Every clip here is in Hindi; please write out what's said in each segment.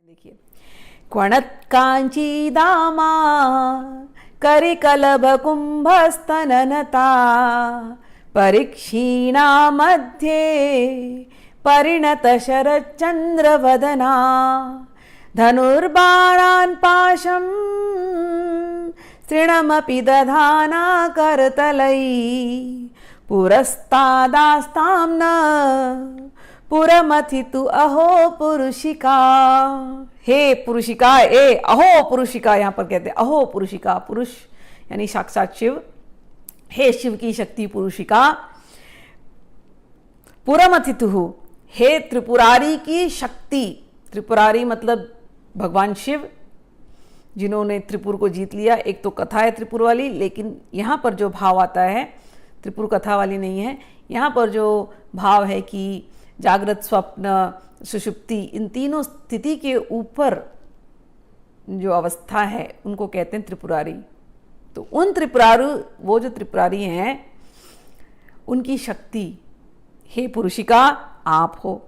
देखिए, क्वणत्काञ्चीदामा करिकलभकुम्भस्तननता परिक्षीणा मध्ये परिणतशरच्चन्द्रवदना धनुर्बाणान् पाशं तृणमपि दधाना करतलैः पुरस्तादास्तां न पुरमथितु अहो पुरुषिका। हे पुरुषिका, ए अहो पुरुषिका, यहाँ पर कहते हैं अहो पुरुषिका, पुरुष यानी साक्षात शिव। हे शिव की शक्ति पुरुषिका, पुरमथितु, हे त्रिपुरारी की शक्ति। त्रिपुरारी मतलब भगवान शिव, जिन्होंने त्रिपुर को जीत लिया। एक तो कथा है त्रिपुर वाली, लेकिन यहाँ पर जो भाव आता है त्रिपुर कथा वाली नहीं है। यहाँ पर जो भाव है कि जागृत, स्वप्न, सुषुप्ति, इन तीनों स्थिति के ऊपर जो अवस्था है उनको कहते हैं त्रिपुरारी। तो उन त्रिपुरारी, वो जो त्रिपुरारी हैं उनकी शक्ति हे पुरुषिका आप हो।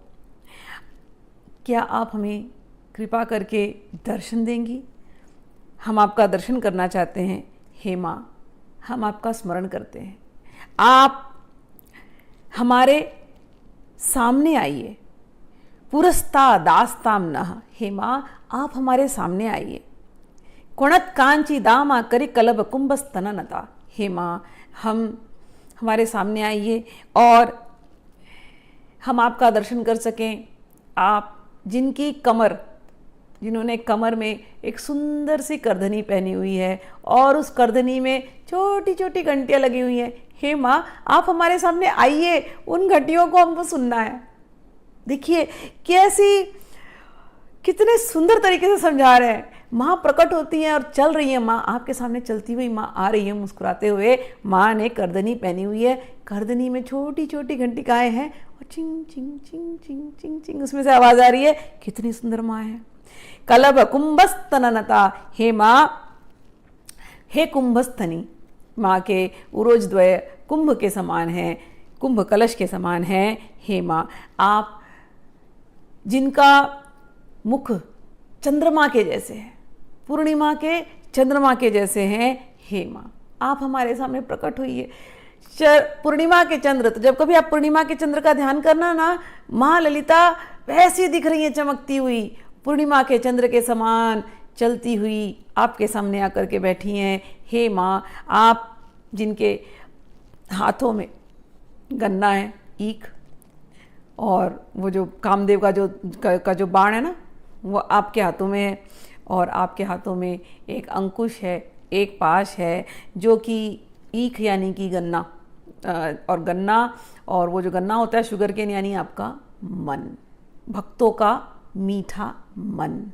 क्या आप हमें कृपा करके दर्शन देंगी? हम आपका दर्शन करना चाहते हैं। हे माँ, हम आपका स्मरण करते हैं। आप हमारे सामने आइए। पुरस्ता दास्ताम नः, हे माँ आप हमारे सामने आइए। क्वणत कांची दामा करि कलभ कुंभ स्तननता, हे माँ हम हमारे सामने आइए और हम आपका दर्शन कर सकें। आप जिनकी कमर, जिन्होंने कमर में एक सुंदर सी करधनी पहनी हुई है और उस करधनी में छोटी छोटी घंटियाँ लगी हुई हैं, हे माँ आप हमारे सामने आइए, उन घंटियों को हमको सुनना है। देखिए कैसी, कितने सुंदर तरीके से समझा रहे हैं। माँ प्रकट होती हैं और चल रही है, माँ आपके सामने चलती हुई माँ आ रही है मुस्कुराते हुए। माँ ने करधनी पहनी हुई है, करधनी में छोटी छोटी घंटिकाएँ हैं और चिंग चिंग चिंग चिंग चिंग चिंग उसमें से आवाज़ आ रही है। कितनी सुंदर माँ है। कलभ कुंभस्तननता, हे माँ, हे कुंभस्थनी, माँ के उरोजद्वय कुंभ के समान हैं, कुंभ कलश के समान हैं। हे माँ आप जिनका मुख चंद्रमा के जैसे है, पूर्णिमा के चंद्रमा के जैसे हैं, हे माँ आप हमारे सामने प्रकट हुई है। पूर्णिमा के चंद्र, तो जब कभी आप पूर्णिमा के चंद्र का ध्यान करना ना, माँ ललिता वैसी दिख रही है चमकती हुई, पूर्णिमा के चंद्र के समान चलती हुई आपके सामने आकर के बैठी हैं। हे माँ आप जिनके हाथों में गन्ना है, ईख, और वो जो कामदेव का जो बाण है ना, वो आपके हाथों में है, और आपके हाथों में एक अंकुश है, एक पाश है जो कि ईख यानी कि गन्ना, और गन्ना, और वो जो गन्ना होता है शुगर केन यानी आपका मन, भक्तों का मीठा मन।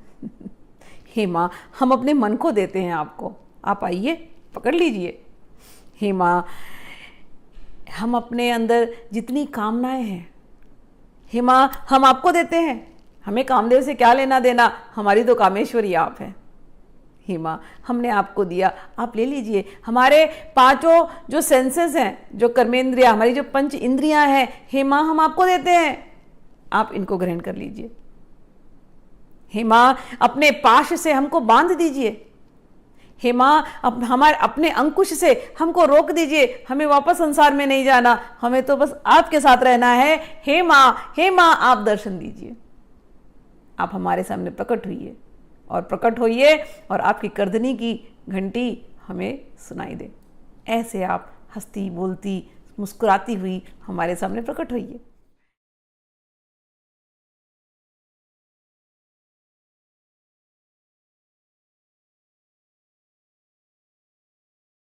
हे माँ हम अपने मन को देते हैं आपको, आप आइए पकड़ लीजिए। हे माँ हम अपने अंदर जितनी कामनाएं हैं, हे माँ हम आपको देते हैं। हमें कामदेव से क्या लेना देना, हमारी तो कामेश्वरी आप हैं। हे माँ हमने आपको दिया, आप ले लीजिए। हमारे पांचों जो सेंसेस हैं, जो कर्मेंद्रिया, हमारी जो पंच इंद्रियां हैं, हे माँ हम आपको देते हैं, आप इनको ग्रहण कर लीजिए। हे माँ अपने पाश से हमको बांध दीजिए। हे माँ हमारे अपने अंकुश से हमको रोक दीजिए। हमें वापस संसार में नहीं जाना, हमें तो बस आपके साथ रहना है। हे माँ आप दर्शन दीजिए। आप हमारे सामने प्रकट हुइए और प्रकट होइए और आपकी करधनी की घंटी हमें सुनाई दे। ऐसे आप हंसती बोलती मुस्कुराती हुई हमारे सामने प्रकट होइए।